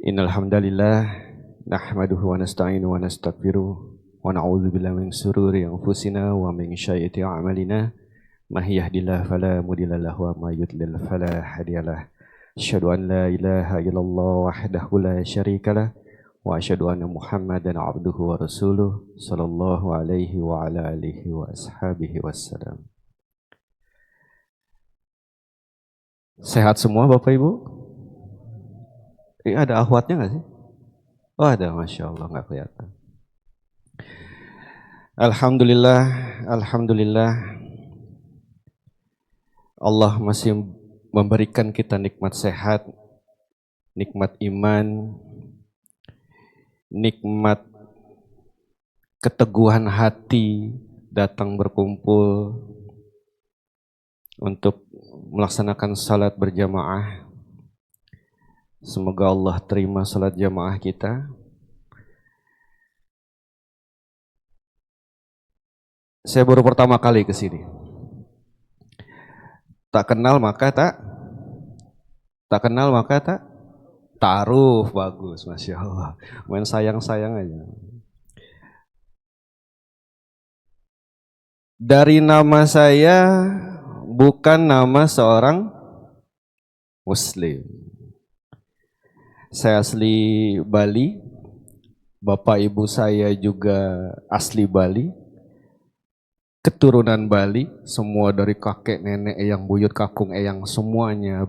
Innal hamdalillah nahmaduhu wa nasta'inuhu wa nastaghfiruh wa na'udzu billahi min shururi anfusina wa min sayyiati a'malina may yahdihillahu fala mudilla lahu wa may yudlil fala hadiyalah. Asyhadu an la ilaha illallah wahdahu la syarikalah wa asyhadu anna Muhammadan abduhu wa rasuluh sallallahu alaihi wa ala alihi wa ashabihi wassalam. Sehat semua Bapak Ibu? Ada akhwatnya nggak sih? Oh ada, Masya Allah, nggak kelihatan. Alhamdulillah, Alhamdulillah. Allah masih memberikan kita nikmat sehat, nikmat iman, nikmat keteguhan hati datang berkumpul untuk melaksanakan salat berjamaah. Semoga Allah terima salat jamaah kita. Saya baru pertama kali ke sini. Tak kenal maka tak kenal maka tak taruh. Bagus, Masya Allah. Main sayang-sayang aja. Dari nama saya bukan nama seorang Muslim. Saya asli Bali, bapak ibu saya juga asli Bali, keturunan Bali, semua dari kakek, nenek, eyang, buyut, kakung, eyang, semuanya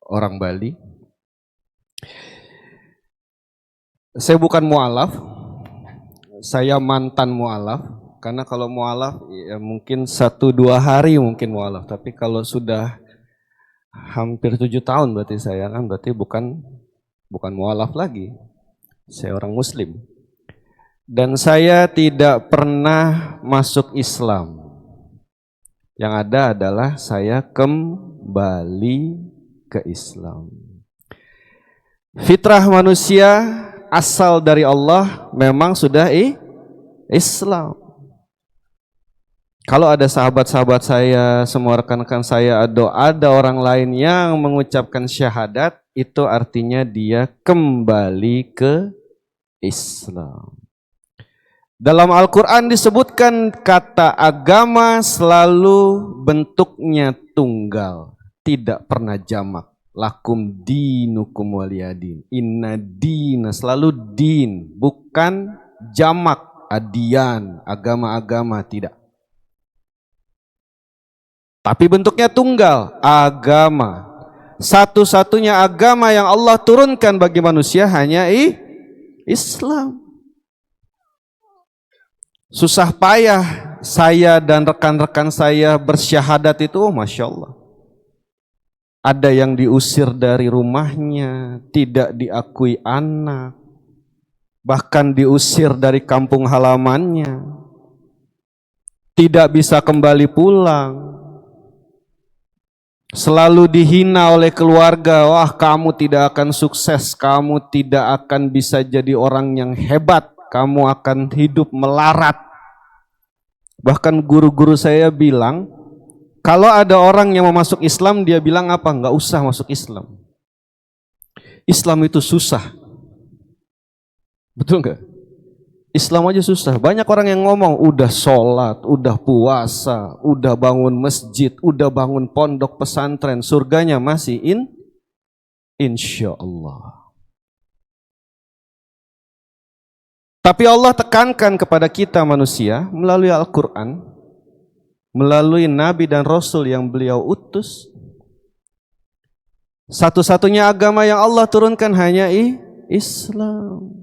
orang Bali. Saya bukan mu'alaf, saya mantan mu'alaf, karena kalau mu'alaf ya mungkin 1-2 hari mungkin mu'alaf, tapi kalau sudah hampir 7 tahun berarti saya kan berarti bukan mu'alaf lagi. Saya orang Muslim. Dan saya tidak pernah masuk Islam. Yang ada adalah saya kembali ke Islam. Fitrah manusia asal dari Allah memang sudah Islam. Kalau ada sahabat-sahabat saya, semua rekan-rekan saya, ada orang lain yang mengucapkan syahadat, itu artinya dia kembali ke Islam. Dalam Al-Quran disebutkan kata agama selalu bentuknya tunggal, tidak pernah jamak. Lakum dinukum waliyadin. Inna dina selalu din, bukan jamak, adian, agama-agama, tidak. Tapi bentuknya tunggal, agama. Satu-satunya agama yang Allah turunkan bagi manusia hanya Islam. Susah payah saya dan rekan-rekan saya bersyahadat itu, Masya Allah. Ada yang diusir dari rumahnya, tidak diakui anak, bahkan diusir dari kampung halamannya, tidak bisa kembali pulang. Selalu dihina oleh keluarga, wah kamu tidak akan sukses, kamu tidak akan bisa jadi orang yang hebat, kamu akan hidup melarat. Bahkan guru-guru saya bilang, kalau ada orang yang mau masuk Islam, dia bilang apa? Nggak usah masuk Islam. Islam itu susah. Betul nggak? Islam aja susah. Banyak orang yang ngomong udah sholat, udah puasa, udah bangun masjid, udah bangun pondok pesantren, surganya masih insya Allah. Tapi Allah tekankan kepada kita manusia melalui Al-Quran, melalui Nabi dan Rasul yang beliau utus. Satu-satunya agama yang Allah turunkan hanya Islam.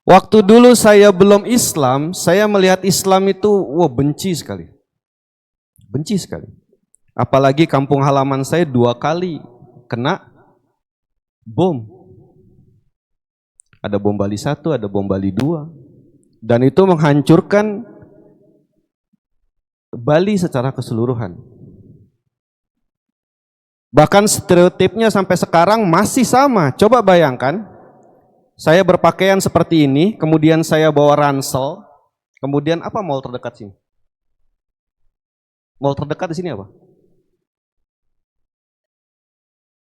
Waktu dulu saya belum Islam, saya melihat Islam itu, wah benci sekali. Benci sekali. Apalagi kampung halaman saya 2 kali kena bom. Ada bom Bali 1, ada bom Bali 2. Dan itu menghancurkan Bali secara keseluruhan. Bahkan stereotipnya sampai sekarang masih sama. Coba bayangkan. Saya berpakaian seperti ini, kemudian saya bawa ransel, kemudian apa mall terdekat sini? Mall terdekat di sini apa?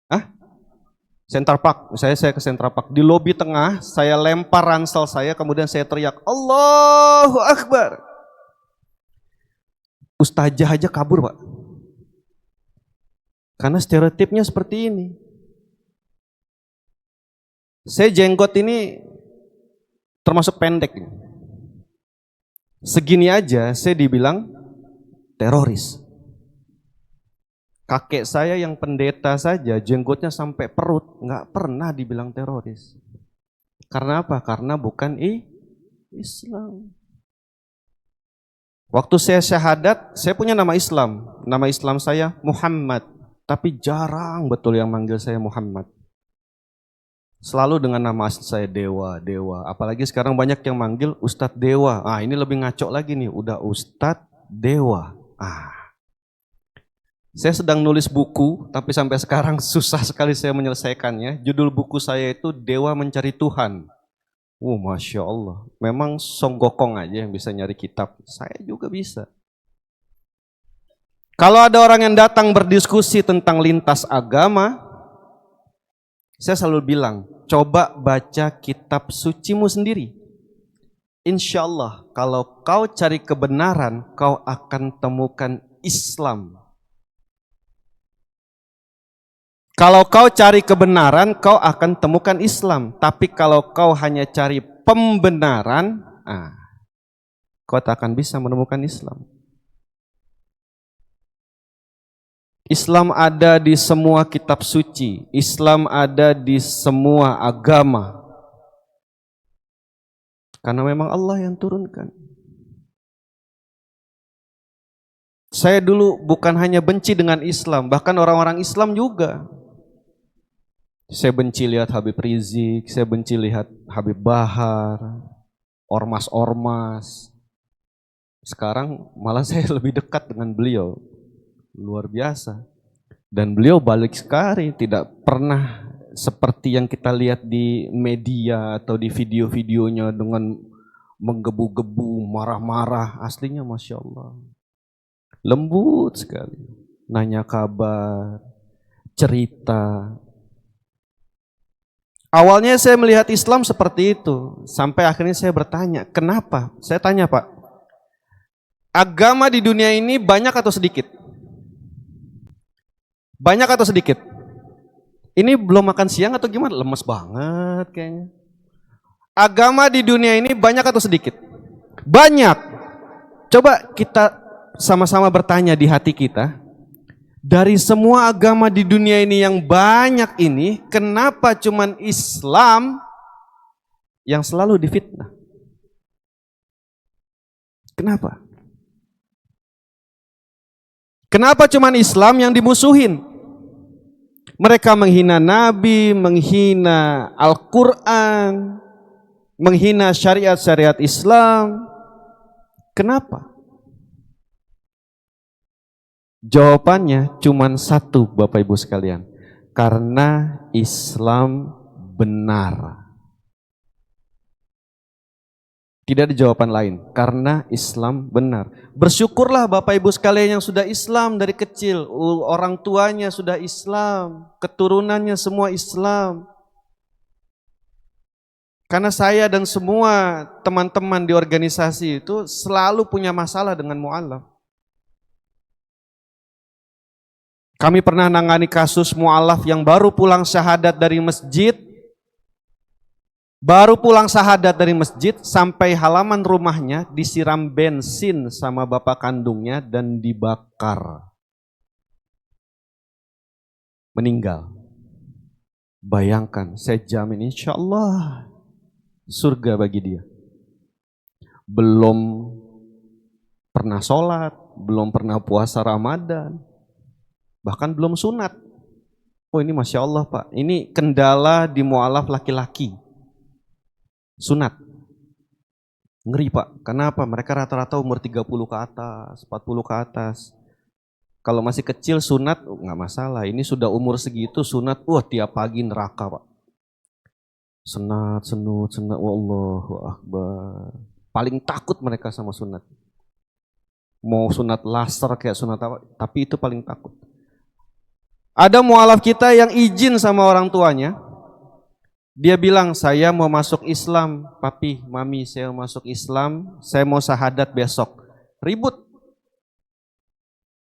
Hah? Central Park, misalnya saya ke Central Park, di lobi tengah saya lempar ransel saya, kemudian saya teriak Allahu Akbar. Ustazah aja kabur, Pak. Karena stereotipnya seperti ini. Saya jenggot ini termasuk pendek. Segini aja saya dibilang teroris. Kakek saya yang pendeta saja jenggotnya sampai perut, nggak pernah dibilang teroris. Karena apa? Karena bukan Islam. Waktu saya syahadat, saya punya nama Islam. Nama Islam saya Muhammad. Tapi jarang betul yang manggil saya Muhammad. Selalu dengan nama asli saya Dewa. Apalagi sekarang banyak yang manggil Ustadz Dewa. Ini lebih ngaco lagi nih, udah Ustadz Dewa. Saya sedang nulis buku, tapi sampai sekarang susah sekali saya menyelesaikannya. Judul buku saya itu Dewa Mencari Tuhan. Masya Allah. Memang Song Gokong aja yang bisa nyari kitab. Saya juga bisa. Kalau ada orang yang datang berdiskusi tentang lintas agama, saya selalu bilang, coba baca kitab sucimu sendiri. Insya Allah, kalau kau cari kebenaran, kau akan temukan Islam. Kalau kau cari kebenaran, kau akan temukan Islam. Tapi kalau kau hanya cari pembenaran, kau tak akan bisa menemukan Islam. Islam ada di semua kitab suci. Islam ada di semua agama. Karena memang Allah yang turunkan. Saya dulu bukan hanya benci dengan Islam, bahkan orang-orang Islam juga. Saya benci lihat Habib Rizik, saya benci lihat Habib Bahar, ormas-ormas. Sekarang malah saya lebih dekat dengan beliau. Luar biasa. Dan beliau balik sekali, tidak pernah seperti yang kita lihat di media atau di video-videonya dengan menggebu-gebu, marah-marah. Aslinya Masya Allah. Lembut sekali. Nanya kabar, cerita. Awalnya saya melihat Islam seperti itu. Sampai akhirnya saya bertanya, kenapa? Saya tanya, Pak, agama di dunia ini banyak atau sedikit? Banyak atau sedikit? Ini belum makan siang atau gimana? Lemes banget kayaknya. Agama di dunia ini banyak atau sedikit? Banyak. Coba kita sama-sama bertanya di hati kita. Dari semua agama di dunia ini yang banyak ini, kenapa cuman Islam yang selalu difitnah? Kenapa? Kenapa cuman Islam yang dimusuhin? Mereka menghina Nabi, menghina Al-Quran, menghina syariat-syariat Islam. Kenapa? Jawabannya cuma satu, Bapak Ibu sekalian. Karena Islam benar. Tidak ada jawaban lain. Karena Islam benar. Bersyukurlah Bapak Ibu sekalian yang sudah Islam dari kecil. Orang tuanya sudah Islam. Keturunannya semua Islam. Karena saya dan semua teman-teman di organisasi itu selalu punya masalah dengan mu'alaf. Kami pernah nangani kasus mu'alaf yang baru pulang syahadat dari masjid. Baru pulang syahadat dari masjid, sampai halaman rumahnya disiram bensin sama bapak kandungnya dan dibakar. Meninggal. Bayangkan, saya jamin insya Allah surga bagi dia. Belum pernah sholat, belum pernah puasa Ramadan. Bahkan belum sunat. Oh ini Masya Allah Pak, ini kendala di mu'alaf laki-laki. Sunat. Ngeri Pak, kenapa? Mereka rata-rata umur 30 ke atas, 40 ke atas. Kalau masih kecil sunat, nggak masalah. Ini sudah umur segitu sunat, tiap pagi neraka Pak. Sunat, wallahu akbar. Paling takut mereka sama sunat. Mau sunat laser kayak sunat apa, tapi itu paling takut. Ada mu'alaf kita yang izin sama orang tuanya, Dia bilang, saya mau masuk Islam, papi, mami, saya mau masuk Islam, saya mau syahadat besok. Ribut.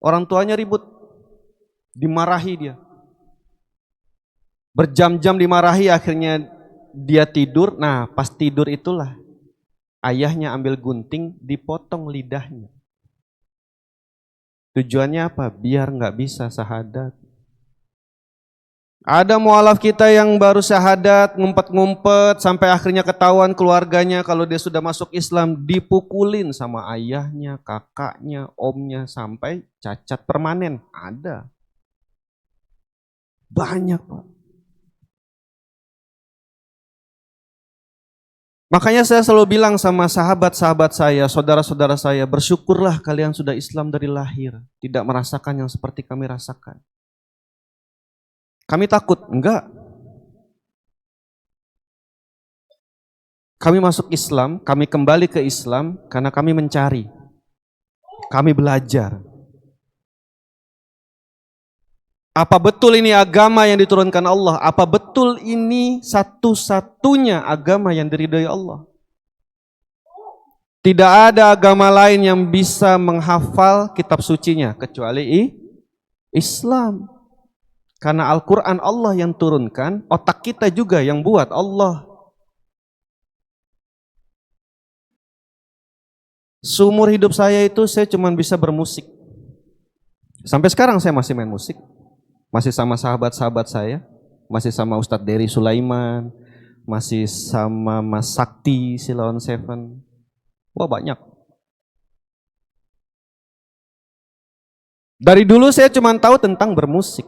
Orang tuanya ribut. Dimarahi dia. Berjam-jam dimarahi, akhirnya dia tidur. Nah, pas tidur itulah ayahnya ambil gunting, dipotong lidahnya. Tujuannya apa? Biar nggak bisa syahadat. Ada mualaf kita yang baru syahadat, ngumpet-ngumpet, sampai akhirnya ketahuan keluarganya kalau dia sudah masuk Islam, dipukulin sama ayahnya, kakaknya, omnya, sampai cacat permanen. Ada. Banyak, Pak. Makanya saya selalu bilang sama sahabat-sahabat saya, saudara-saudara saya, bersyukurlah kalian sudah Islam dari lahir, tidak merasakan yang seperti kami rasakan. Kami takut? Enggak. Kami masuk Islam, kami kembali ke Islam karena kami mencari. Kami belajar. Apa betul ini agama yang diturunkan Allah? Apa betul ini satu-satunya agama yang diridhoi Allah? Tidak ada agama lain yang bisa menghafal kitab sucinya kecuali Islam. Karena Al-Quran Allah yang turunkan, otak kita juga yang buat Allah. Seumur hidup saya itu saya cuma bisa bermusik. Sampai sekarang saya masih main musik. Masih sama sahabat-sahabat saya. Masih sama Ustadz Dery Sulaiman. Masih sama Mas Sakti, Silon Seven. Wah, banyak. Dari dulu saya cuma tahu tentang bermusik.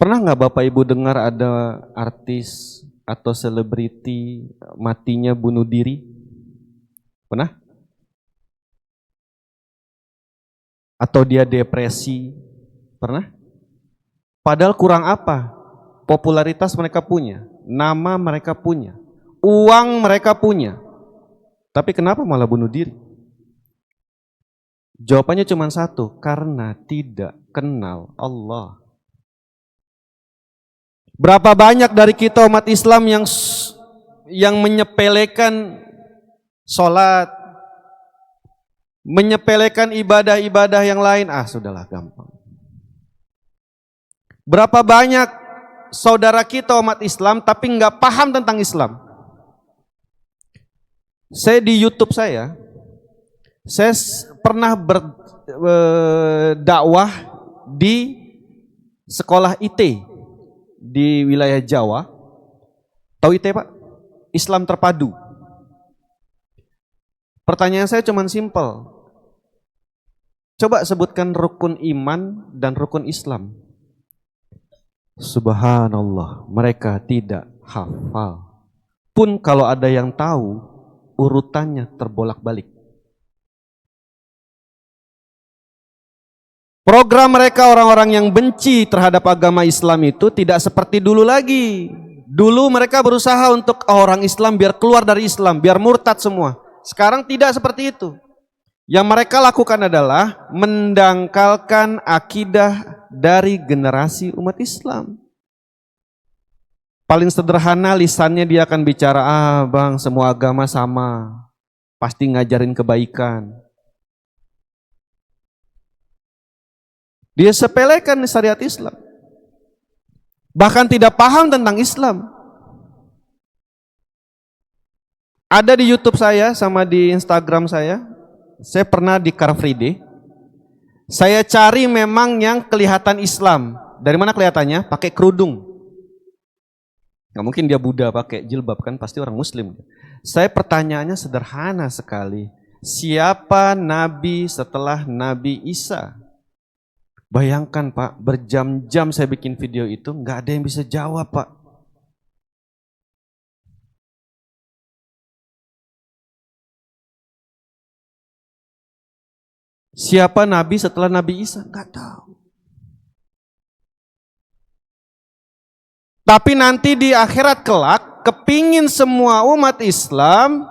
Pernah nggak Bapak Ibu dengar ada artis atau selebriti matinya bunuh diri? Pernah? Atau dia depresi? Pernah? Padahal kurang apa? Popularitas mereka punya, nama mereka punya, uang mereka punya. Tapi kenapa malah bunuh diri? Jawabannya cuma satu, karena tidak kenal Allah. Berapa banyak dari kita umat Islam yang menyepelekan sholat, menyepelekan ibadah-ibadah yang lain, sudahlah gampang. Berapa banyak saudara kita umat Islam tapi nggak paham tentang Islam. Saya di YouTube saya pernah berdakwah di sekolah IT di wilayah Jawa. Tahu IT, Pak? Islam terpadu. Pertanyaan saya cuma simpel. Coba sebutkan rukun iman dan rukun Islam. Subhanallah, mereka tidak hafal. Pun kalau ada yang tahu, urutannya terbolak-balik. Program mereka orang-orang yang benci terhadap agama Islam itu tidak seperti dulu lagi. Dulu mereka berusaha untuk orang Islam biar keluar dari Islam, biar murtad semua. Sekarang tidak seperti itu. Yang mereka lakukan adalah mendangkalkan akidah dari generasi umat Islam. Paling sederhana lisannya dia akan bicara, bang, semua agama sama, pasti ngajarin kebaikan. Dia sepelekan syariat Islam. Bahkan tidak paham tentang Islam. Ada di YouTube saya sama di Instagram saya pernah di Car Free Day. Saya cari memang yang kelihatan Islam. Dari mana kelihatannya? Pakai kerudung. Nggak mungkin dia Buddha pakai jilbab, kan pasti orang Muslim. Saya pertanyaannya sederhana sekali. Siapa Nabi setelah Nabi Isa? Bayangkan Pak, berjam-jam saya bikin video itu, nggak ada yang bisa jawab Pak. Siapa Nabi setelah Nabi Isa? Nggak tahu. Tapi nanti di akhirat kelak, kepingin semua umat Islam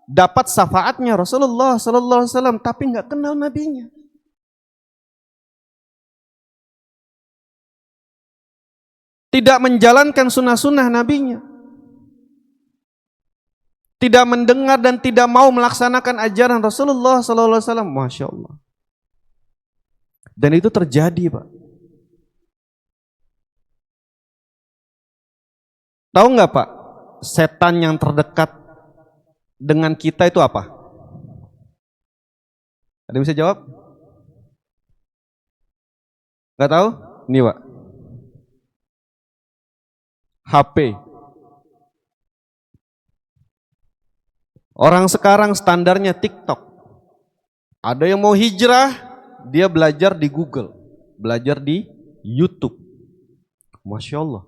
dapat syafaatnya Rasulullah Sallallahu Alaihi Wasallam, tapi nggak kenal nabinya. tidak menjalankan sunnah-sunnah nabinya, tidak mendengar dan tidak mau melaksanakan ajaran Rasulullah SAW. Masya Allah. Dan itu terjadi, Pak. Tahu nggak, Pak, setan yang terdekat dengan kita itu apa? Ada yang bisa jawab? Nggak tahu? Ini, Pak. HP. Orang sekarang standarnya TikTok. Ada yang mau hijrah, dia belajar di Google, belajar di YouTube. Masya Allah.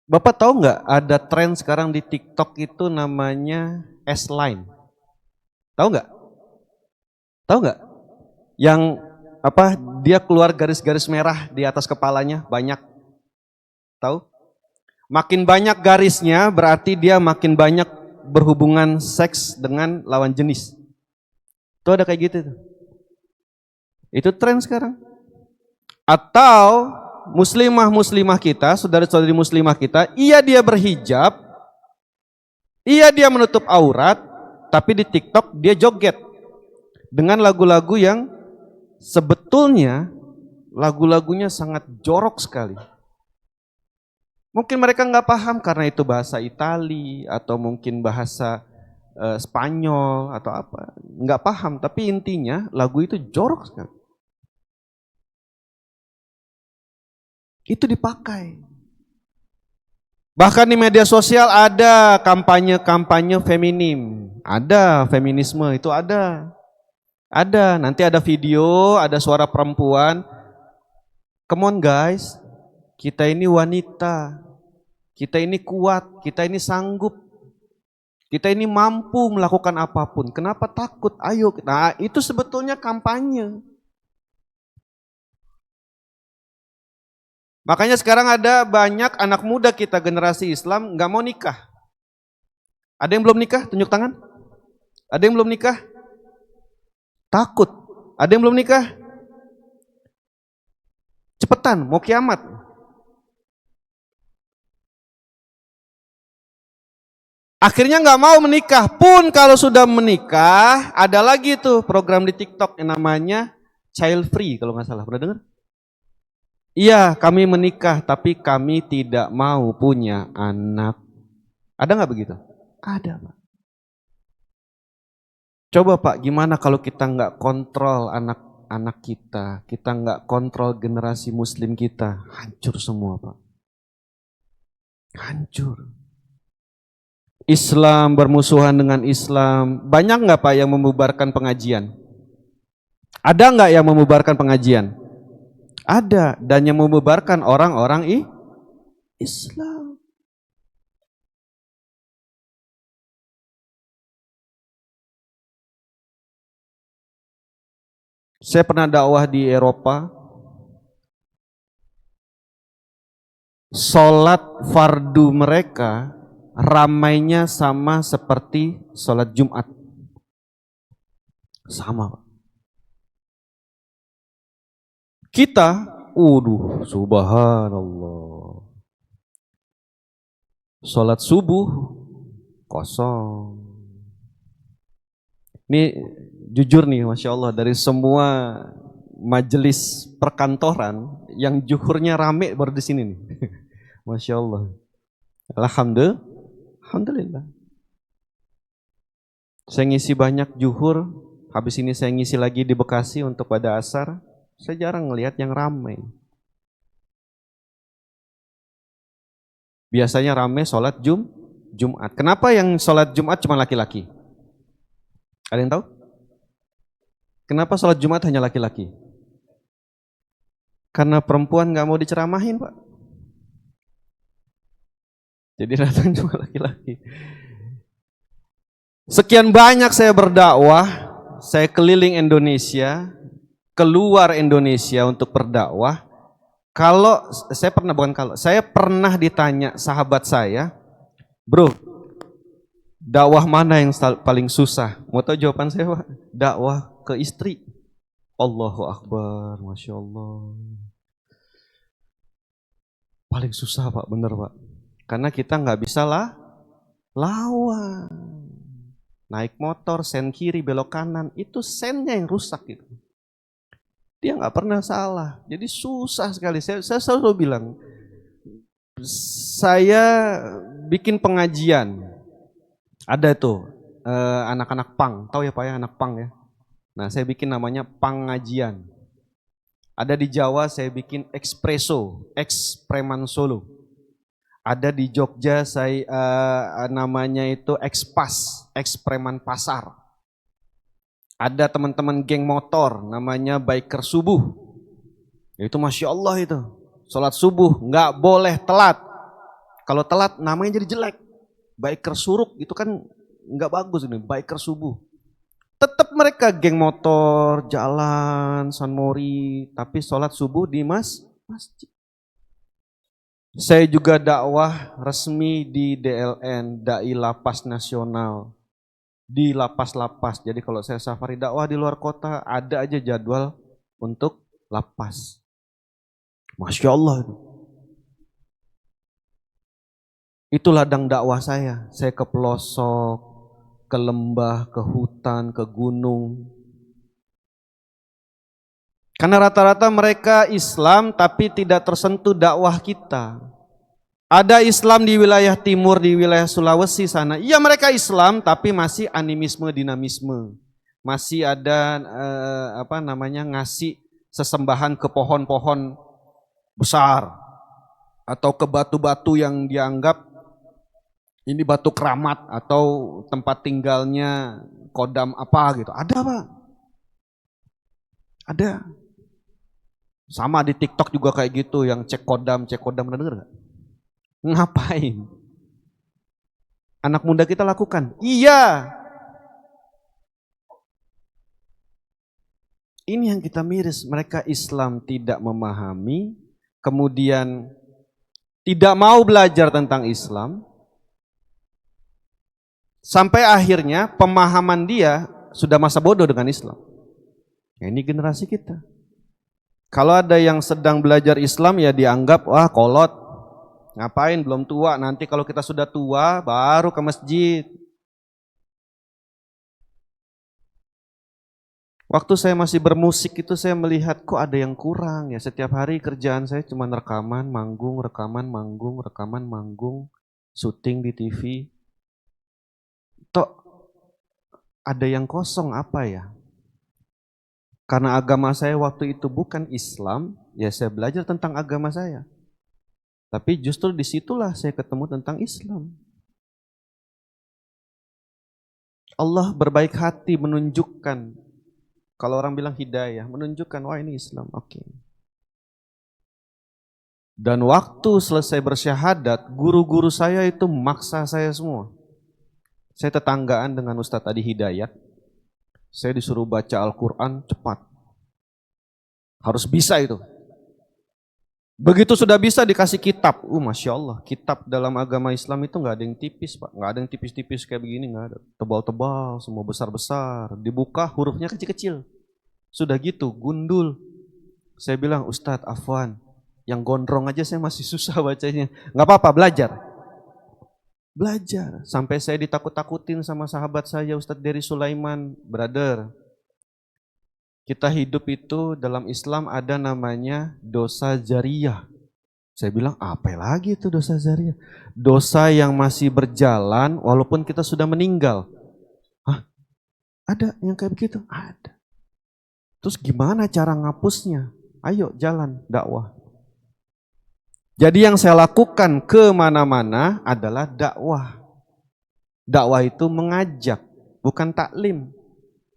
Bapak tahu nggak ada tren sekarang di TikTok itu namanya S-line? Tahu nggak? Tahu nggak? Yang apa? Dia keluar garis-garis merah di atas kepalanya banyak. Tahu? Makin banyak garisnya berarti dia makin banyak berhubungan seks dengan lawan jenis. Itu ada kayak gitu tuh. Itu tren sekarang. Atau muslimah-muslimah kita, saudara-saudari muslimah kita, iya dia berhijab, iya dia menutup aurat, tapi di TikTok dia joget dengan lagu-lagu yang sebetulnya lagu-lagunya sangat jorok sekali. Mungkin mereka nggak paham karena itu bahasa Itali atau mungkin bahasa Spanyol atau apa, nggak paham. Tapi intinya lagu itu jorok sekali. Itu dipakai. Bahkan di media sosial ada kampanye-kampanye feminim, ada feminisme itu ada. Ada, nanti ada video, ada suara perempuan. Come on guys, kita ini wanita, kita ini kuat, kita ini sanggup, kita ini mampu melakukan apapun. Kenapa takut? Ayo, nah itu sebetulnya kampanye. Makanya sekarang ada banyak anak muda kita generasi Islam nggak mau nikah. Ada yang belum nikah? Tunjuk tangan. Ada yang belum nikah? Takut. Ada yang belum nikah? Cepetan, mau kiamat. Akhirnya nggak mau menikah. Pun kalau sudah menikah, ada lagi tuh program di TikTok yang namanya child free kalau nggak salah. Pernah dengar? Iya, kami menikah, tapi kami tidak mau punya anak. Ada nggak begitu? Ada, Pak. Coba Pak, gimana kalau kita nggak kontrol anak-anak kita nggak kontrol generasi muslim kita, hancur semua Pak. Hancur. Islam bermusuhan dengan Islam. Banyak nggak Pak yang membubarkan pengajian? Ada nggak yang membubarkan pengajian? Ada, dan yang membubarkan orang-orang Islam. Saya pernah dakwah di Eropa. Sholat fardu mereka ramainya sama seperti sholat Jumat. Sama Pak. Kita, subhanallah. Sholat subuh kosong. Ini jujur nih, Masya Allah, dari semua majelis perkantoran yang juhurnya rame baru di sini nih. Masya Allah. Alhamdulillah. Saya ngisi banyak juhur, habis ini saya ngisi lagi di Bekasi untuk pada asar. Saya jarang ngelihat yang ramai. Biasanya ramai sholat Jumat. Kenapa yang sholat Jumat cuma laki-laki? Ada yang tahu? Kenapa sholat Jumat hanya laki-laki? Karena perempuan nggak mau diceramahin Pak. Jadi datang cuma laki-laki. Sekian banyak saya berdakwah, saya keliling Indonesia, keluar Indonesia untuk berdakwah. Saya pernah ditanya sahabat saya, bro, dakwah mana yang paling susah? Mau tahu jawaban saya Pak? Dakwah ke istri. Allahu Akbar, Masya Allah. Paling susah Pak, bener Pak. Karena kita nggak bisa lawan. Naik motor, sen kiri, belok kanan, itu sennya yang rusak gitu. Dia nggak pernah salah, jadi susah sekali. Saya selalu bilang, saya bikin pengajian, ada tuh anak-anak pang, tahu ya Pak ya anak pang ya. Nah saya bikin namanya pangajian. Ada di Jawa saya bikin ekspreso, ekspreman Solo. Ada di Jogja saya namanya itu ekspas, ekspreman pasar. Ada teman-teman geng motor namanya biker subuh. Itu Masya Allah itu. Sholat subuh nggak boleh telat. Kalau telat namanya jadi jelek. Biker suruk itu kan nggak bagus ini. Biker subuh. Tetap mereka geng motor, jalan, San Mori, tapi sholat subuh di masjid. Saya juga dakwah resmi di DLN, Dai Lapas Nasional, di lapas-lapas. Jadi kalau saya safari dakwah di luar kota, ada aja jadwal untuk lapas. Masya Allah. Itu ladang dakwah saya. Saya ke pelosok, ke lembah, ke hutan, ke gunung. Karena rata-rata mereka Islam tapi tidak tersentuh dakwah kita. Ada Islam di wilayah timur, di wilayah Sulawesi sana. Iya mereka Islam tapi masih animisme, dinamisme. Masih ada ngasih sesembahan ke pohon-pohon besar atau ke batu-batu yang dianggap ini batu keramat atau tempat tinggalnya kodam apa gitu. Ada Pak. Ada. Sama di TikTok juga kayak gitu yang cek kodam pernah denger gak? Ngapain? Anak muda kita lakukan. Iya. Ini yang kita miris. Mereka Islam tidak memahami, kemudian tidak mau belajar tentang Islam, sampai akhirnya pemahaman dia sudah masa bodoh dengan Islam. Ya, ini generasi kita. Kalau ada yang sedang belajar Islam ya dianggap wah kolot. Ngapain belum tua, nanti kalau kita sudah tua baru ke masjid. Waktu saya masih bermusik itu saya melihat kok ada yang kurang ya. Setiap hari kerjaan saya cuma rekaman, manggung, syuting di TV. Tok ada yang kosong apa ya? Karena agama saya waktu itu bukan Islam, ya saya belajar tentang agama saya. Tapi justru disitulah saya ketemu tentang Islam. Allah berbaik hati menunjukkan, kalau orang bilang hidayah, menunjukkan wah ini Islam, oke. Dan waktu selesai bersyahadat, guru-guru saya itu maksa saya semua. Saya tetanggaan dengan Ustadz Adi Hidayat. Saya disuruh baca Al-Quran cepat. Harus bisa itu. Begitu sudah bisa dikasih kitab. Masya Allah, kitab dalam agama Islam itu nggak ada yang tipis Pak. Nggak ada yang tipis-tipis kayak begini, nggak ada. Tebal-tebal, semua besar-besar. Dibuka hurufnya kecil-kecil. Sudah gitu, gundul. Saya bilang, Ustadz Afwan, yang gondrong aja saya masih susah bacanya. Nggak apa-apa, belajar. Belajar. Sampai saya ditakut-takutin sama sahabat saya Ustadz Dery Sulaiman. Brother, kita hidup itu dalam Islam ada namanya dosa jariyah. Saya bilang apa lagi itu dosa jariyah? Dosa yang masih berjalan walaupun kita sudah meninggal. Hah? Ada yang kayak begitu? Ada. Terus gimana cara ngapusnya? Ayo jalan dakwah. Jadi yang saya lakukan kemana-mana adalah dakwah. Dakwah itu mengajak, bukan taklim.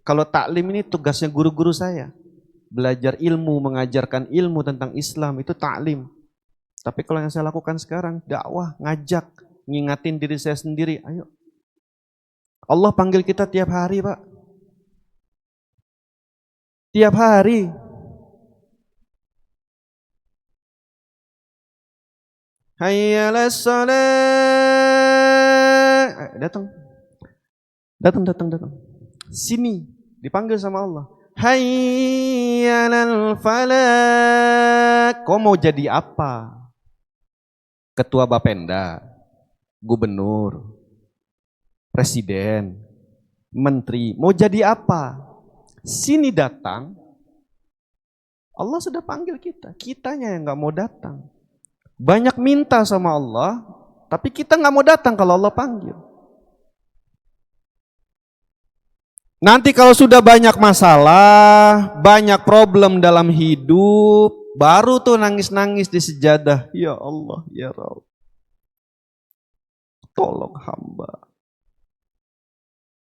Kalau taklim ini tugasnya guru-guru saya. Belajar ilmu, mengajarkan ilmu tentang Islam, itu taklim. Tapi kalau yang saya lakukan sekarang, dakwah, ngajak, ngingatin diri saya sendiri, ayo. Allah panggil kita tiap hari Pak. Tiap hari. Hayya 'alas shalah. Datang. Sini, dipanggil sama Allah. Hayya 'alal falah. Kau mau jadi apa? ketua Bapenda, gubernur, presiden, menteri, mau jadi apa? Sini datang, Allah sudah panggil kita, kitanya yang nggak mau datang. Banyak minta sama Allah, tapi kita nggak mau datang kalau Allah panggil. Nanti kalau sudah banyak masalah, banyak problem dalam hidup, baru tuh nangis-nangis di sejadah. Ya Allah, ya Rabb, tolong hamba.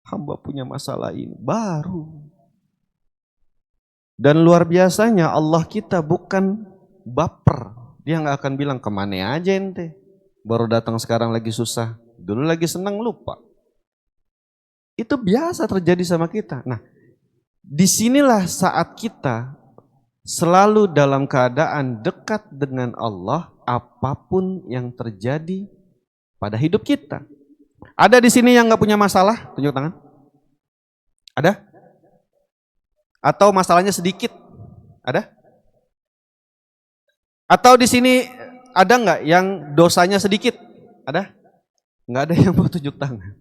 Hamba punya masalah ini. Baru. Dan luar biasanya Allah kita bukan baper. Dia nggak akan bilang kemana aja ente. Baru datang sekarang lagi susah. Dulu lagi senang lupa. Itu biasa terjadi sama kita. Nah, disinilah saat kita selalu dalam keadaan dekat dengan Allah apapun yang terjadi pada hidup kita. Ada di sini yang nggak punya masalah? Tunjuk tangan. Ada? Atau masalahnya sedikit? Ada? Atau di sini ada nggak yang dosanya sedikit? Ada? Nggak ada yang mau tunjuk tangan.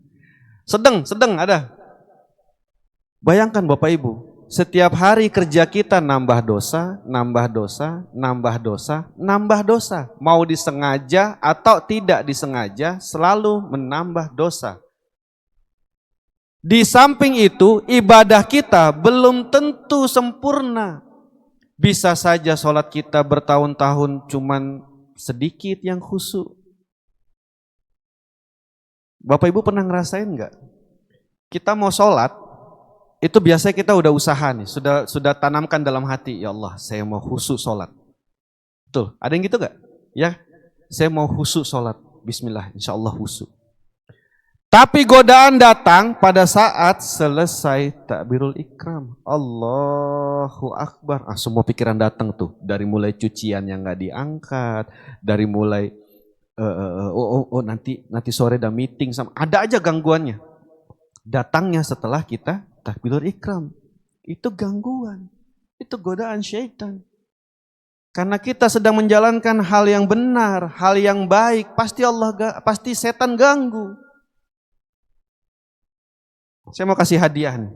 Sedang ada. Bayangkan Bapak Ibu, setiap hari kerja kita nambah dosa, nambah dosa, nambah dosa, nambah dosa. Mau disengaja atau tidak disengaja, selalu menambah dosa. Di samping itu, ibadah kita belum tentu sempurna. Bisa saja sholat kita bertahun-tahun cuman sedikit yang khusyuk. Bapak Ibu pernah ngerasain nggak? Kita mau sholat, itu biasanya kita udah usaha nih, sudah tanamkan dalam hati, ya Allah, saya mau khusyuk sholat. Betul, ada yang gitu nggak? Ya, saya mau khusyuk sholat, bismillah, insya Allah khusyuk. Tapi godaan datang pada saat selesai takbirul ikram. Allahu Akbar. Semua pikiran datang tuh. Dari mulai cucian yang gak diangkat. Dari mulai, nanti sore ada meeting. Ada aja gangguannya. Datangnya setelah kita takbirul ikram. Itu gangguan. Itu godaan syaitan. Karena kita sedang menjalankan hal yang benar. Hal yang baik. Pasti setan ganggu. Saya mau kasih hadiah nih.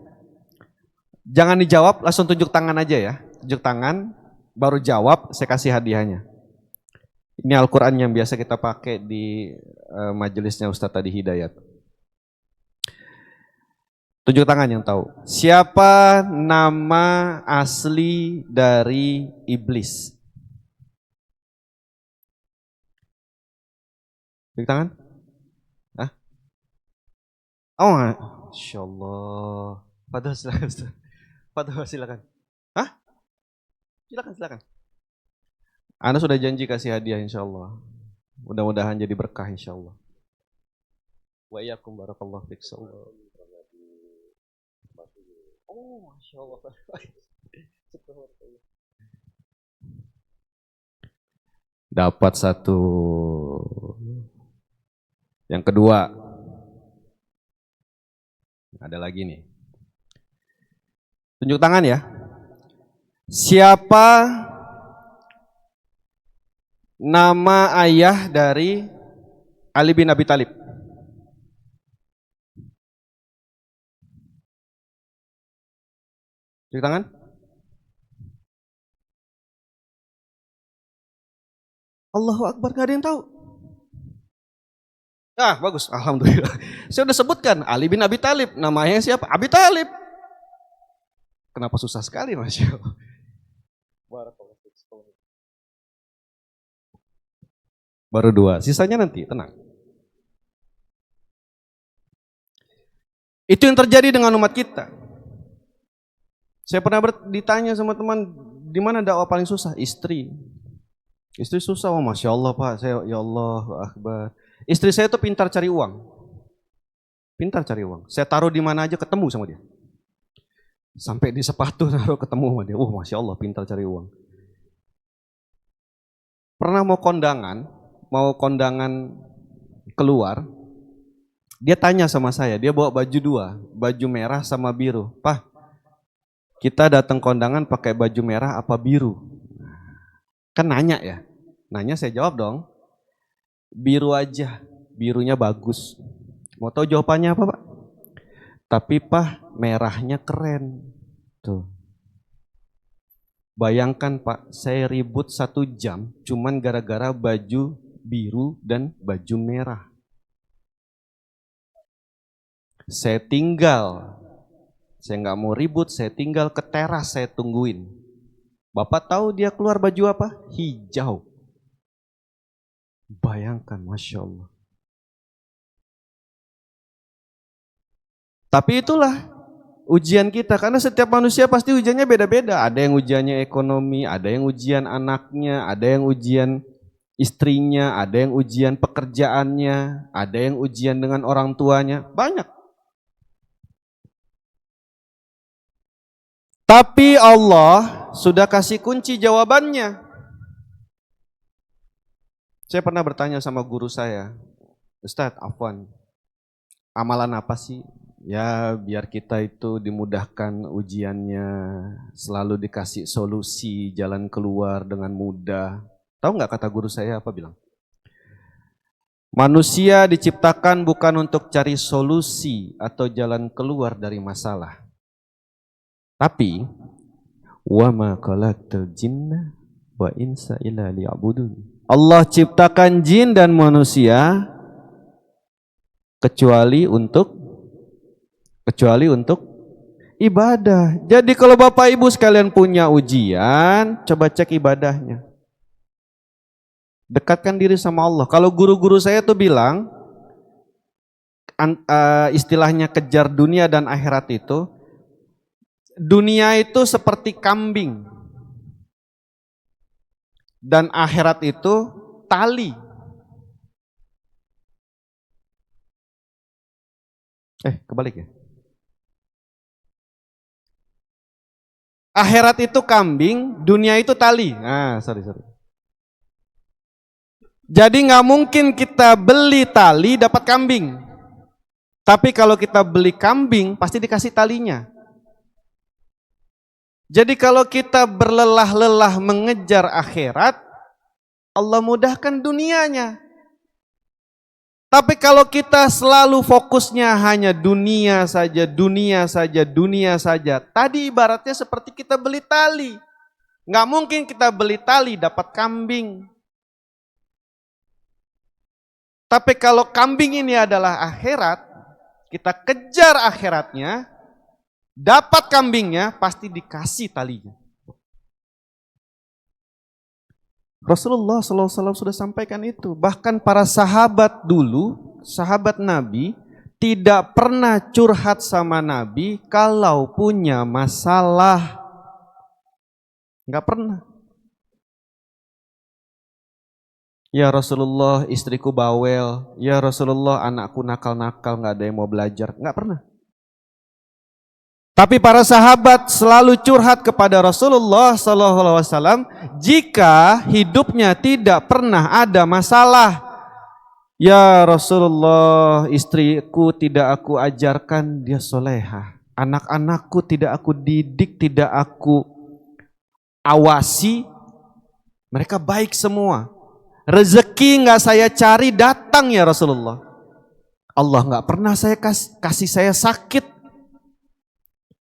Jangan dijawab, langsung tunjuk tangan aja ya. Tunjuk tangan, baru jawab, saya kasih hadiahnya. Ini Al-Quran yang biasa kita pakai di majelisnya Ustadz tadi Hidayat. Tunjuk tangan yang tahu. Siapa nama asli dari iblis? Tunjuk tangan. Hah? Oh enggak. Insya Allah. Padahal silakan. Padahal silakan. Hah? Silakan. Anda sudah janji kasih hadiah insya Allah. Mudah-mudahan jadi berkah insya Allah. Wa iyyakum barakallahu fiik. Oh, Masya Allah. Dapat satu. Yang kedua. Ada lagi nih. Tunjuk tangan ya. Siapa nama ayah dari Ali bin Abi Thalib? Tunjuk tangan. Allahu Akbar, gak ada yang tahu. Bagus, alhamdulillah. Saya udah sebutkan Ali bin Abi Thalib, namanya siapa? Abi Thalib. Kenapa susah sekali, Masya Allah. Baru dua, sisanya nanti, tenang. Itu yang terjadi dengan umat kita. Saya pernah ditanya sama teman, di mana dakwah paling susah? Istri susah, oh Masya Allah Pak, saya ya Allah Akbar. Istri saya tuh pintar cari uang. Saya taruh di mana aja ketemu sama dia. Sampai di sepatu taruh ketemu sama dia. Masya Allah pintar cari uang. Pernah mau kondangan keluar. Dia tanya sama saya, dia bawa baju dua. Baju merah sama biru. Pak, kita datang kondangan pakai baju merah apa biru? Kan nanya ya. Nanya saya jawab dong. Biru aja, birunya bagus. Mau tahu jawabannya apa, Pak? Tapi Pak, merahnya keren. Tuh. Bayangkan Pak, saya ribut 1 jam cuman gara-gara baju biru dan baju merah. Saya nggak mau ribut, saya tinggal ke teras, saya tungguin. Bapak tahu dia keluar baju apa? Hijau. Bayangkan, Masya Allah. Tapi itulah ujian kita, karena setiap manusia pasti ujiannya beda-beda. Ada yang ujiannya ekonomi, ada yang ujian anaknya, ada yang ujian istrinya, ada yang ujian pekerjaannya, ada yang ujian dengan orang tuanya, banyak. Tapi Allah sudah kasih kunci jawabannya. Saya pernah bertanya sama guru saya, Ustadz, afwan, amalan apa sih? Ya biar kita itu dimudahkan ujiannya, selalu dikasih solusi, jalan keluar dengan mudah. Tahu nggak kata guru saya apa bilang? Manusia diciptakan bukan untuk cari solusi atau jalan keluar dari masalah. Tapi wa ma khalaqtal jinna wa insa illa liya'budun. Allah ciptakan jin dan manusia kecuali untuk ibadah. Jadi kalau Bapak Ibu sekalian punya ujian, coba cek ibadahnya. Dekatkan diri sama Allah. Kalau guru-guru saya tuh bilang, istilahnya kejar dunia dan akhirat itu, dunia itu seperti kambing dan akhirat itu tali. Kebalik ya. Akhirat itu kambing, dunia itu tali. Sorry. Jadi nggak mungkin kita beli tali dapat kambing. Tapi kalau kita beli kambing, pasti dikasih talinya. Jadi kalau kita berlelah-lelah mengejar akhirat, Allah mudahkan dunianya. Tapi kalau kita selalu fokusnya hanya dunia saja, tadi ibaratnya seperti kita beli tali. Nggak mungkin kita beli tali dapat kambing. Tapi kalau kambing ini adalah akhirat, kita kejar akhiratnya, dapat kambingnya, pasti dikasih talinya. Rasulullah SAW sudah sampaikan itu. Bahkan para sahabat dulu, sahabat Nabi, tidak pernah curhat sama Nabi kalau punya masalah. Enggak pernah. Ya Rasulullah, istriku bawel. Ya Rasulullah, anakku nakal-nakal, enggak ada yang mau belajar. Enggak pernah. Tapi para sahabat selalu curhat kepada Rasulullah SAW jika hidupnya tidak pernah ada masalah. Ya Rasulullah, istriku tidak aku ajarkan dia solehah. Anak-anakku tidak aku didik, tidak aku awasi. Mereka baik semua. Rezeki nggak saya cari datang ya Rasulullah. Allah nggak pernah saya kasih saya sakit.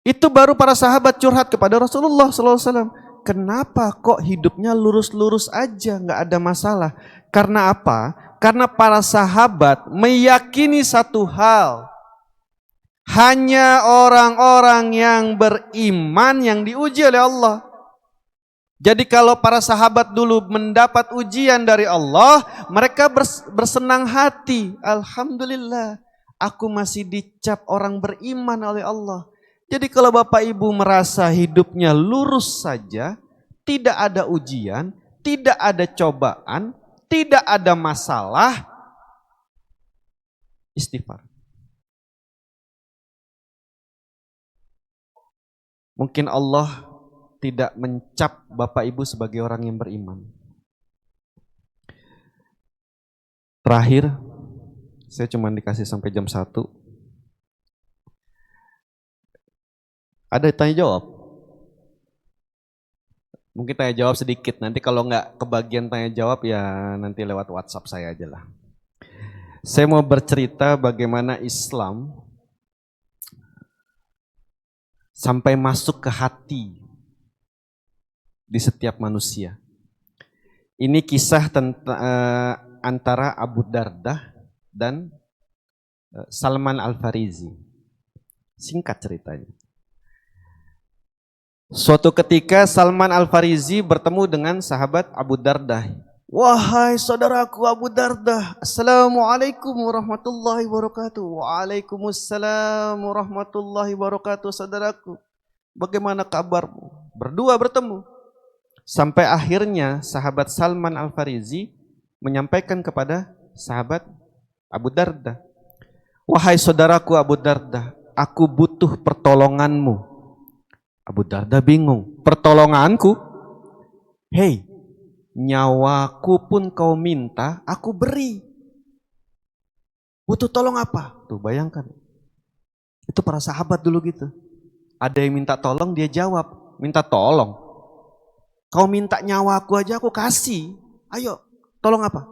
Itu baru para sahabat curhat kepada Rasulullah SAW. Kenapa kok hidupnya lurus-lurus aja, nggak ada masalah? Karena apa? Karena para sahabat meyakini satu hal. Hanya orang-orang yang beriman yang diuji oleh Allah. Jadi kalau para sahabat dulu mendapat ujian dari Allah, mereka bersenang hati. Alhamdulillah, aku masih dicap orang beriman oleh Allah. Jadi kalau Bapak Ibu merasa hidupnya lurus saja, tidak ada ujian, tidak ada cobaan, tidak ada masalah, istighfar. Mungkin Allah tidak mencap Bapak Ibu sebagai orang yang beriman. Terakhir, saya cuma dikasih sampai jam 1. Ada tanya jawab? Mungkin tanya jawab sedikit, nanti kalau nggak kebagian tanya jawab ya nanti lewat WhatsApp saya aja lah. Saya mau bercerita bagaimana Islam sampai masuk ke hati di setiap manusia. Ini kisah antara Abu Dardah dan Salman Al-Farisi. Singkat ceritanya. Suatu ketika Salman Al-Farisi bertemu dengan sahabat Abu Dardah. Wahai saudaraku Abu Dardah, Assalamualaikum warahmatullahi wabarakatuh. Waalaikumsalam warahmatullahi wabarakatuh saudaraku. Bagaimana kabarmu? Berdua bertemu. Sampai akhirnya sahabat Salman Al-Farisi menyampaikan kepada sahabat Abu Dardah. Wahai saudaraku Abu Dardah, aku butuh pertolonganmu. Abu Dardah bingung. Pertolonganku? Hei, nyawaku pun kau minta, aku beri. Butuh tolong apa? Tuh bayangkan. Itu para sahabat dulu gitu. Ada yang minta tolong, dia jawab. Minta tolong. Kau minta nyawaku aja aku kasih. Ayo, tolong apa?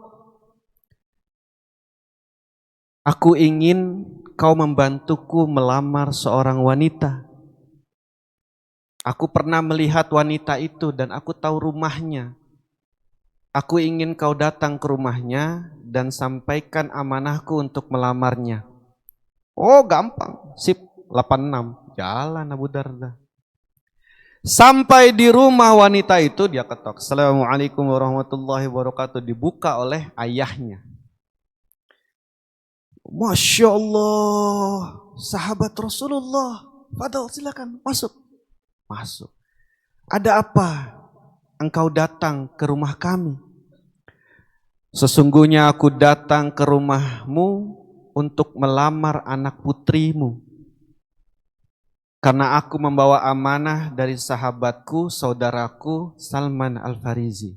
Aku ingin kau membantuku melamar seorang wanita. Aku pernah melihat wanita itu dan aku tahu rumahnya. Aku ingin kau datang ke rumahnya dan sampaikan amanahku untuk melamarnya. Oh gampang, sip 86, jalan Abu Dardah. Sampai di rumah wanita itu dia ketok. Assalamualaikum warahmatullahi wabarakatuh. Dibuka oleh ayahnya. Masya Allah, sahabat Rasulullah. Fadal silakan masuk. Masuk. Ada apa? Engkau datang ke rumah kami. Sesungguhnya aku datang ke rumahmu untuk melamar anak putrimu. Karena aku membawa amanah dari sahabatku, saudaraku Salman Al-Farisi.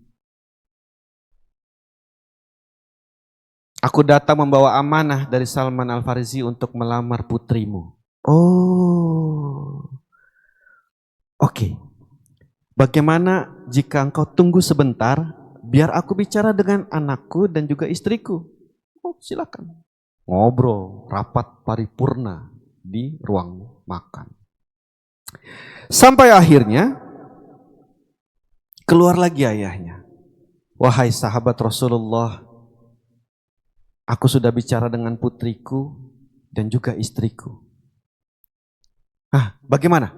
Aku datang membawa amanah dari Salman Al-Farisi untuk melamar putrimu. Oh, oke. Bagaimana jika engkau tunggu sebentar, biar aku bicara dengan anakku dan juga istriku? Oh, silakan. Ngobrol, rapat paripurna di ruang makan. Sampai akhirnya keluar lagi ayahnya. Wahai sahabat Rasulullah, aku sudah bicara dengan putriku dan juga istriku. Bagaimana?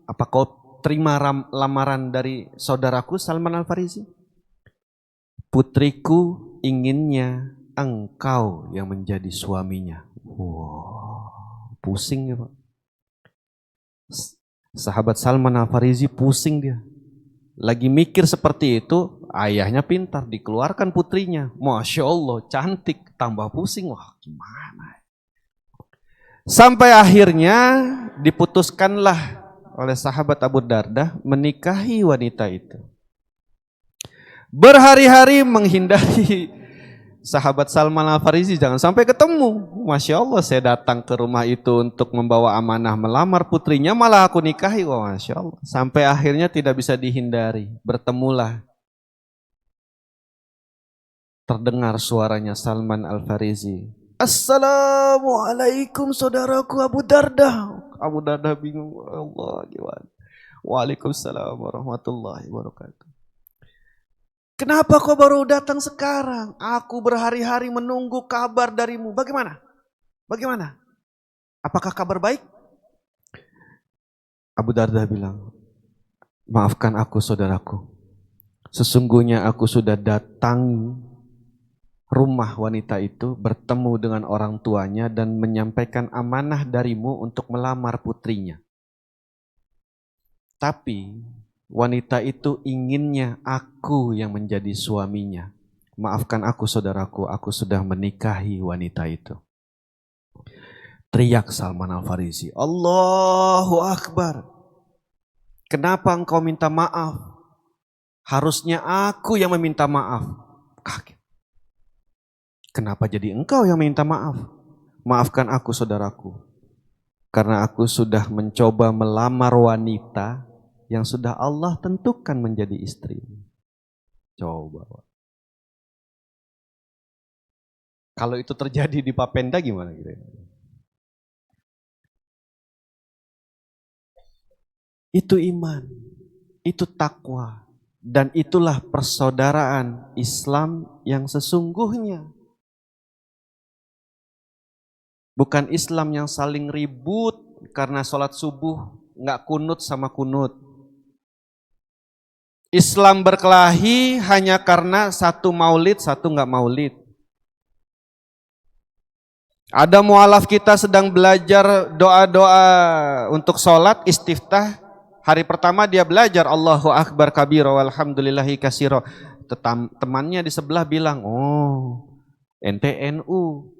Apa kau terima lamaran dari saudaraku Salman Al-Farisi? Putriku inginnya engkau yang menjadi suaminya. Wow, pusing ya Pak. Sahabat Salman Al-Farisi pusing dia. Lagi mikir seperti itu, ayahnya pintar, dikeluarkan putrinya. Masya Allah, cantik, tambah pusing. Wah gimana? Sampai akhirnya diputuskanlah oleh sahabat Abu Dardah menikahi wanita itu. Berhari-hari menghindari sahabat Salman Al-Farisi jangan sampai ketemu. Masya Allah, saya datang ke rumah itu untuk membawa amanah melamar putrinya, malah aku nikahi. Wah, Masya Allah. Sampai akhirnya tidak bisa dihindari. Bertemulah. Terdengar suaranya Salman Al-Farisi. Assalamualaikum saudaraku Abu Dardah. Abu Dardah bingung. Allah gimana? Waalaikumsalam warahmatullahi wabarakatuh. Kenapa kau baru datang sekarang? Aku berhari-hari menunggu kabar darimu. Bagaimana? Bagaimana? Apakah kabar baik? Abu Dardah bilang, maafkan aku saudaraku. Sesungguhnya aku sudah datangi rumah wanita itu, bertemu dengan orang tuanya dan menyampaikan amanah darimu untuk melamar putrinya. Tapi wanita itu inginnya aku yang menjadi suaminya. Maafkan aku saudaraku, aku sudah menikahi wanita itu. Teriak Salman Al-Farisi, Allahu Akbar. Kenapa engkau minta maaf? Harusnya aku yang meminta maaf. Kaget. Kenapa jadi engkau yang minta maaf? Maafkan aku saudaraku. Karena aku sudah mencoba melamar wanita yang sudah Allah tentukan menjadi istri. Coba. Kalau itu terjadi di Papenda gimana gitu? Itu iman, itu takwa, dan itulah persaudaraan Islam yang sesungguhnya. Bukan Islam yang saling ribut karena sholat subuh nggak kunut sama kunut. Islam berkelahi hanya karena satu maulid, satu nggak maulid. Ada mualaf kita sedang belajar doa-doa untuk sholat istiftah. Hari pertama dia belajar Allahu Akbar kabira walhamdulillahi katsira. Temannya di sebelah bilang, oh ente NU.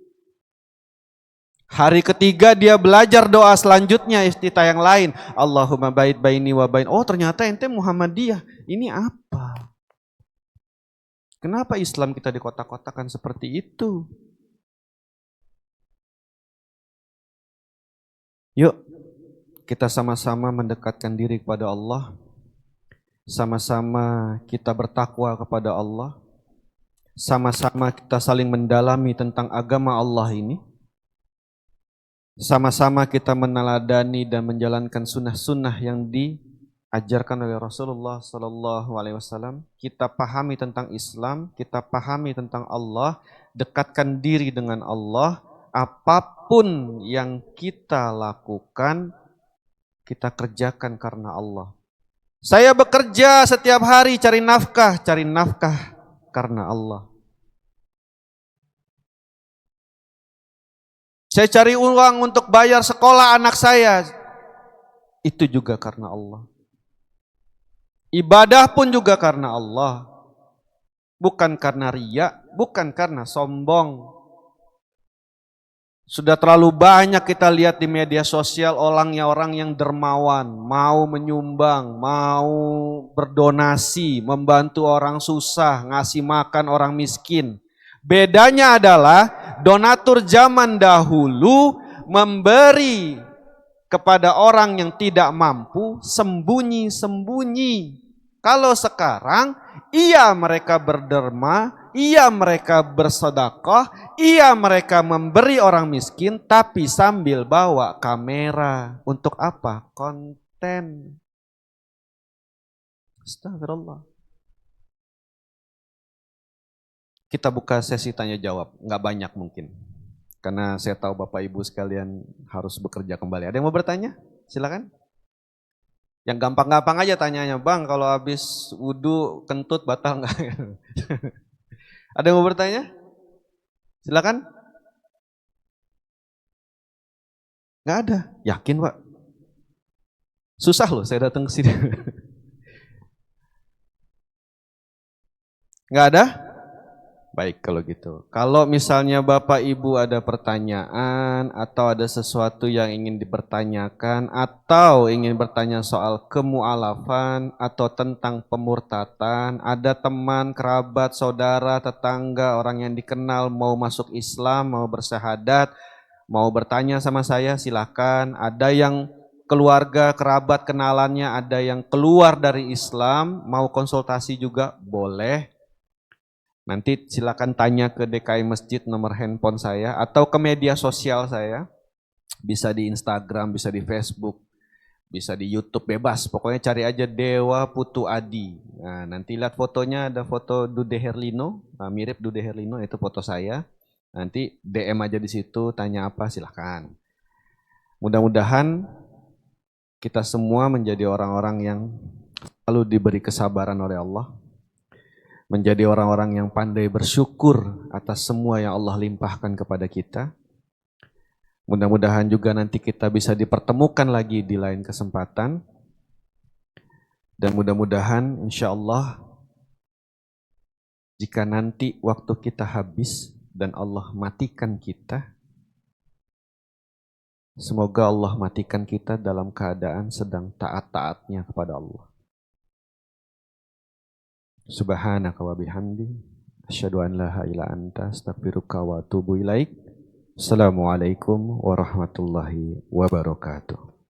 Hari ketiga dia belajar doa selanjutnya istiftah yang lain. Allahumma ba'id baini wa bain. Oh ternyata ente Muhammadiyah. Ini apa? Kenapa Islam kita dikotak-kotakan seperti itu? Yuk kita sama-sama mendekatkan diri kepada Allah. Sama-sama kita bertakwa kepada Allah. Sama-sama kita saling mendalami tentang agama Allah ini. Sama-sama kita meneladani dan menjalankan sunnah-sunnah yang diajarkan oleh Rasulullah SAW. Kita pahami tentang Islam, kita pahami tentang Allah, dekatkan diri dengan Allah. Apapun yang kita lakukan, kita kerjakan karena Allah. Saya bekerja setiap hari cari nafkah karena Allah. Saya cari uang untuk bayar sekolah anak saya. Itu juga karena Allah. Ibadah pun juga karena Allah. Bukan karena riya, bukan karena sombong. Sudah terlalu banyak kita lihat di media sosial orang yang dermawan, mau menyumbang, mau berdonasi, membantu orang susah, ngasih makan orang miskin. Bedanya adalah donatur zaman dahulu memberi kepada orang yang tidak mampu sembunyi-sembunyi. Kalau sekarang, iya mereka berderma, iya mereka bersedekah, iya mereka memberi orang miskin, tapi sambil bawa kamera. Untuk apa? Konten. Astagfirullah. Kita buka sesi tanya jawab, nggak banyak mungkin. Karena saya tahu Bapak Ibu sekalian harus bekerja kembali. Ada yang mau bertanya? Silakan. Yang gampang-gampang aja tanyanya, Bang, kalau habis wudhu kentut batal nggak? Ada yang mau bertanya? Silakan. Nggak ada. Yakin, Pak? Susah loh saya datang ke sini. Nggak ada? Baik kalau gitu. Kalau misalnya Bapak Ibu ada pertanyaan atau ada sesuatu yang ingin dipertanyakan atau ingin bertanya soal kemu'alafan atau tentang pemurtatan, ada teman, kerabat, saudara, tetangga, orang yang dikenal mau masuk Islam, mau bersyahadat, mau bertanya sama saya silakan. Ada yang keluarga, kerabat, kenalannya ada yang keluar dari Islam, mau konsultasi juga boleh. Nanti silakan tanya ke DKI Masjid nomor handphone saya atau ke media sosial saya. Bisa di Instagram, bisa di Facebook, bisa di YouTube, bebas. Pokoknya cari aja Dewa Putu Adi. Nah, nanti lihat fotonya, ada foto Dude Herlino, mirip Dude Herlino, itu foto saya. Nanti DM aja di situ, tanya apa silakan. Mudah-mudahan kita semua menjadi orang-orang yang selalu diberi kesabaran oleh Allah. Menjadi orang-orang yang pandai bersyukur atas semua yang Allah limpahkan kepada kita. Mudah-mudahan juga nanti kita bisa dipertemukan lagi di lain kesempatan. Dan mudah-mudahan insya Allah jika nanti waktu kita habis dan Allah matikan kita, semoga Allah matikan kita dalam keadaan sedang taat-taatnya kepada Allah. Subhanaka wa bihamdi asyhadu an la ilaha illa anta astaghfiruka wa atubu ilaik. Assalamualaikum warahmatullahi wabarakatuh.